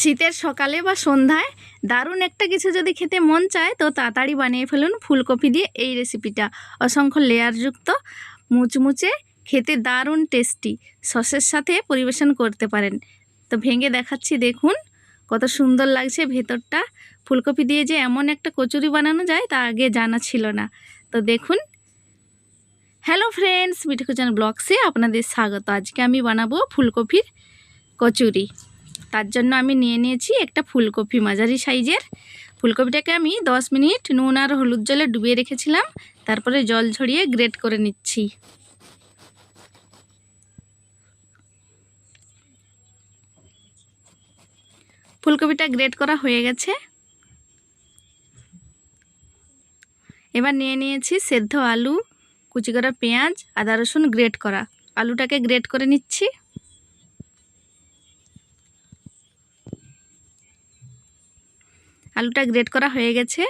শীতের সকালে বা সন্ধ্যায় দারুণ একটা কিছু যদি খেতে মন চায় তো তাড়াতাড়ি বানিয়ে ফেলুন ফুলকপি দিয়ে এই রেসিপিটা। অসংখ্য লেয়ারযুক্ত, মুচমুচে, খেতে দারুণ টেস্টি, সসের সাথে পরিবেশন করতে পারেন। তো ভেঙে দেখাচ্ছি, দেখুন কত সুন্দর লাগছে ভেতরটা। ফুলকপি দিয়ে যে এমন একটা কচুরি বানানো যায় তা আগে জানা ছিল না। তো দেখুন। হ্যালো ফ্রেন্ডস, মিঠু কিচেন ব্লগসে আপনাদের স্বাগত। আজকে আমি বানাবো ফুলকপির কচুরি। তার জন্য আমি নিয়ে নিয়েছি একটা ফুলকপি, মাঝারি সাইজের। ফুলকপিটাকে আমি 10 মিনিট নুন আর হলুদ জলে ডুবিয়ে রেখেছিলাম, তারপরে জল ঝরিয়ে গ্রেট করে নিচ্ছি। ফুলকপিটা গ্রেট করা হয়ে গেছে। এবার নিয়ে নিয়েছি সেদ্ধ আলু, কুচি করা পেঁয়াজ, আদা রসুন গ্রেট করা। আলুটাকে গ্রেট করে নিচ্ছি। আলুটা গ্রেট করা হয়ে গেছে।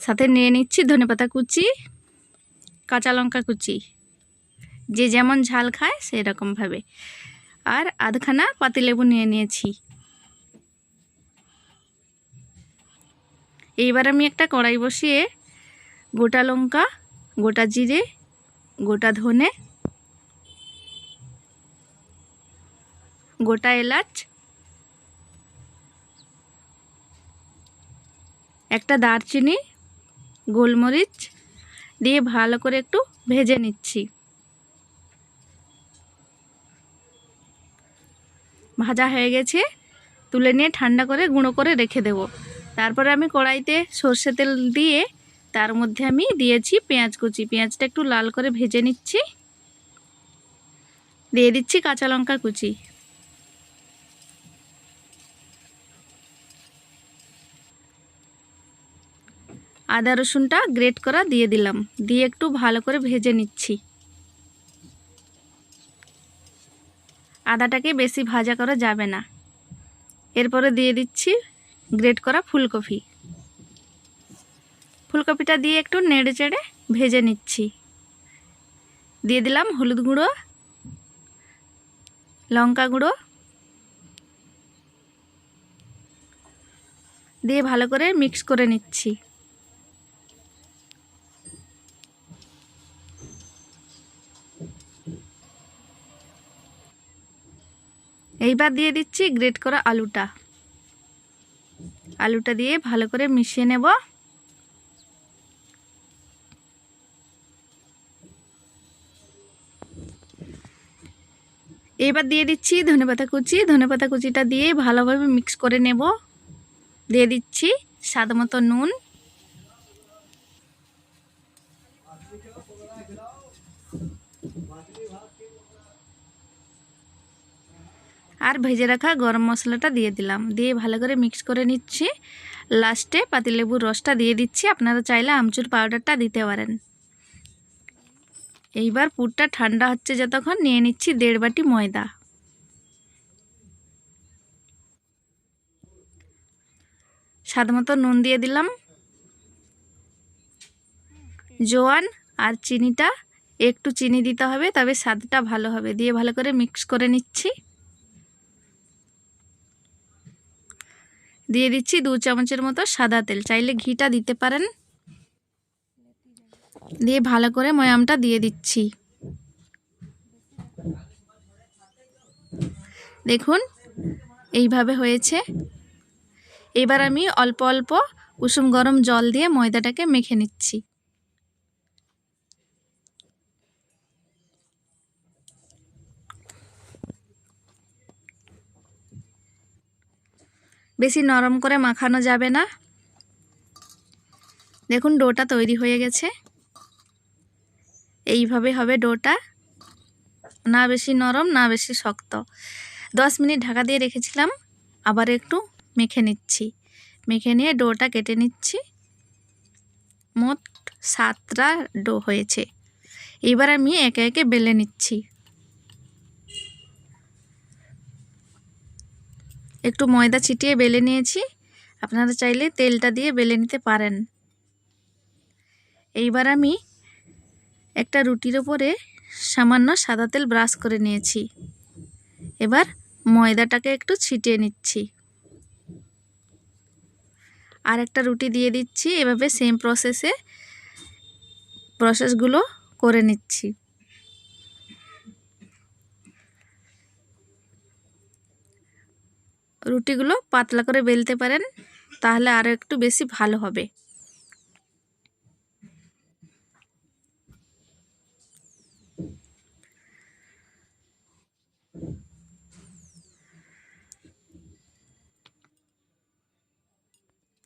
সাথে নিয়ে নিচ্ছি ধনেপাতা কুচি, কাঁচা লঙ্কা কুচি, যে যেমন ঝাল খায় সেই রকমভাবে, আর আধখানা পাতিলেবু নিয়ে নিয়েছি। এইবার আমি একটা কড়াই বসিয়ে গোটা লঙ্কা, গোটা জিরে, গোটা ধনে, গোটা এলাচ, একটা দারচিনি, গোলমরিচ দিয়ে ভালো করে একটু ভেজে নিচ্ছি। ভাজা হয়ে গেছে, তুলে নিয়ে ঠান্ডা করে গুঁড়ো করে রেখে দেব। তারপরে আমি কড়াইতে সর্ষে তেল দিয়ে তার মধ্যে আমি দিয়েছি পেঁয়াজ কুচি। পেঁয়াজটা একটু লাল করে ভেজে নিচ্ছি। দিয়ে দিচ্ছি কাঁচা লঙ্কা কুচি। আদা রসুনটা গ্রেট করা দিয়ে দিলাম, দিয়ে একটু ভালো করে ভেজে নিচ্ছি। আদাটাকে বেশি ভাজা করা যাবে না। এরপরে দিয়ে দিচ্ছি গ্রেট করা ফুলকপি। ফুলকপিটা দিয়ে একটু নেড়ে চেড়ে ভেজে নিচ্ছি। দিয়ে দিলাম হলুদ গুঁড়ো, লঙ্কা গুঁড়ো, দিয়ে ভালো করে মিক্স করে নিচ্ছি। এইবার দিয়ে দিচ্ছি গ্রেট করা আলুটা। আলুটা দিয়ে ভালো করে মিশিয়ে নেব। এবার দিয়ে দিচ্ছি ধনেপাতা কুচি। ধনেপাতা কুচিটা দিয়ে ভালোভাবে মিক্স করে নেব। দিয়ে দিচ্ছি স্বাদ মতো নুন, আর ভেজে রাখা গরম মশলাটা দিয়ে দিলাম। দিয়ে ভালো করে মিক্স করে নিচ্ছি। লাস্টে পাতিলেবুর রসটা দিয়ে দিচ্ছি। আপনারা চাইলে আমচুর পাউডারটা দিতে পারেন। এইবার পুরটা ঠান্ডা হচ্ছে যতক্ষণ, নিয়ে নিচ্ছি 1.5 বাটি ময়দা। স্বাদ মতো নুন দিয়ে দিলাম। জোয়ান আর চিনিটা, একটু চিনি দিতে হবে, তবে স্বাদটা ভালো হবে। দিয়ে ভালো করে মিক্স করে নিচ্ছি। দিয়ে দিচ্ছি 2 চামচের মতো সাদা তেল, চাইলে ঘিটা দিতে পারেন। দিয়ে ভালো করে ময়ামটা দিয়ে দিচ্ছি। দেখুন এইভাবে হয়েছে। এবার আমি অল্প অল্প কুসুম গরম জল দিয়ে ময়দাটাকে মেখে নিচ্ছি। বেশি নরম করে মাখানো যাবে না। দেখুন ডোটা তৈরি হয়ে গেছে। এইভাবে হবে ডোটা, না বেশি নরম না বেশি শক্ত। 10 মিনিট ঢাকা দিয়ে রেখেছিলাম, আবার একটু মেখে নিচ্ছি। মেখে নিয়ে ডোটা কেটে নিচ্ছি। মোট 7টা ডো হয়েছে। এবার আমি একে একে বেলে নিচ্ছি। একটু ময়দা ছিটিয়ে বেলে নিয়েছি, আপনারা চাইলে তেলটা দিয়ে বেলে নিতে পারেন। এইবার আমি একটা রুটির ওপরে সামান্য সাদা তেল ব্রাশ করে নিয়েছি। এবার ময়দাটাকে একটু ছিটিয়ে নিচ্ছি। আর একটা রুটি দিয়ে দিচ্ছি। এভাবে সেম প্রসেসগুলো করে নিচ্ছি। রুটিগুলো পাতলা করে বেলতে পারেন, তাহলে আরও একটু বেশি ভালো হবে।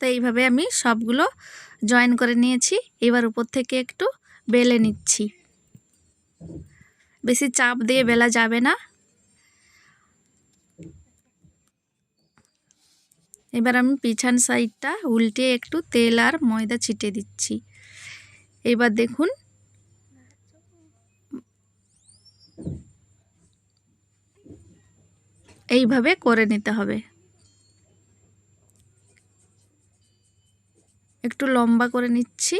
তো এইভাবে আমি সবগুলো জয়েন করে নিয়েছি। এবার উপর থেকে একটু বেলে নিচ্ছি। বেশি চাপ দিয়ে বেলা যাবে না। এবার আমি পিছন সাইডটা উল্টে একটু তেল আর ময়দা ছিটিয়ে দিচ্ছি। এবার দেখুন এইভাবে করে নিতে হবে। একটু লম্বা করে নিচ্ছি।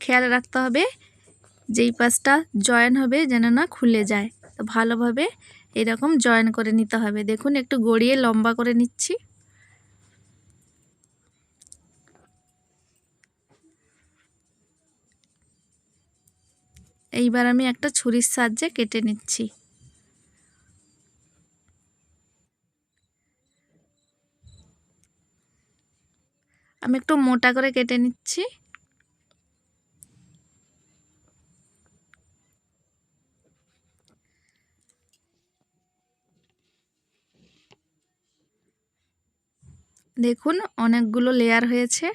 খেয়াল রাখতে হবে যেই পাশটা জয়েন হবে যেন না খুলে যায়। তো ভালোভাবে এরকম জয়েন করে নিতে হবে। দেখুন একটু গড়িয়ে লম্বা করে নিচ্ছি। এইবার আমি একটা ছুরির সাহায্যে কেটে নিচ্ছি। আমি একটু মোটা করে কেটে নিচ্ছি। দেখুন অনেকগুলো লেয়ার হয়েছে।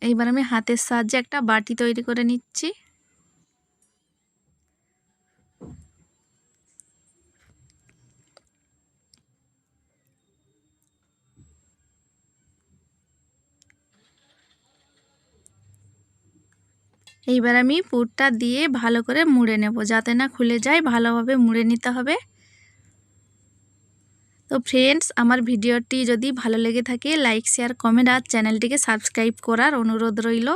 এইবার আমি হাতের সাহায্যে একটা বাটি তৈরি করে নিচ্ছি। এইবার আমি পুরটা দিয়ে ভালো করে মুড়ে নেব, যাতে না খুলে যায়। ভালোভাবে মুড়ে নিতে হবে। তো ফ্রেন্ডস, আমার ভিডিওটি যদি ভালো লেগে থাকে লাইক শেয়ার কমেন্ট আর চ্যানেলটিকে সাবস্ক্রাইব করার অনুরোধ রইল।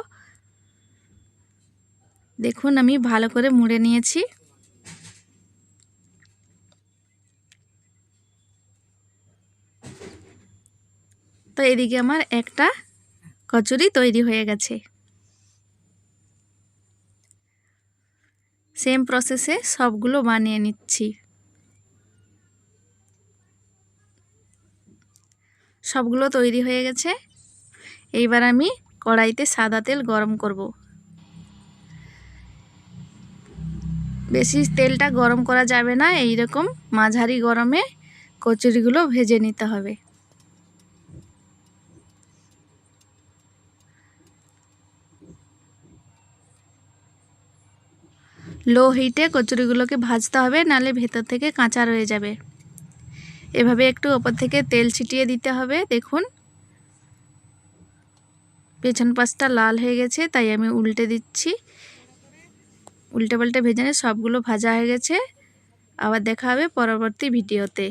দেখুন আমি ভালো করে মুড়ে নিয়েছি। তো এদিকে আমার একটা কচুরি তৈরি হয়ে গেছে। সেম প্রসেসে সবগুলো বানিয়ে নিচ্ছি। সবগুলো তৈরি হয়ে গেছে। এইবার আমি কড়াইতে সাদা তেল গরম করব। বেশি তেলটা গরম করা যাবে না। এইরকম মাঝারি গরমে কচুরিগুলো ভেজে নিতে হবে। লো হিটে কচুরিগুলোকে ভাজতে হবে, নালে ভেতর থেকে কাঁচা রয়ে যাবে। এভাবে একটু ওপর থেকে তেল ছিটিয়ে দিতে হবে। দেখুন পেছন পাশটা লাল হয়ে গেছে, তাই আমি উল্টে দিচ্ছি। উল্টে পাল্টে ভেজে নিয়ে সবগুলো ভাজা হয়ে গেছে। আবার দেখা হবে পরবর্তী ভিডিওতে।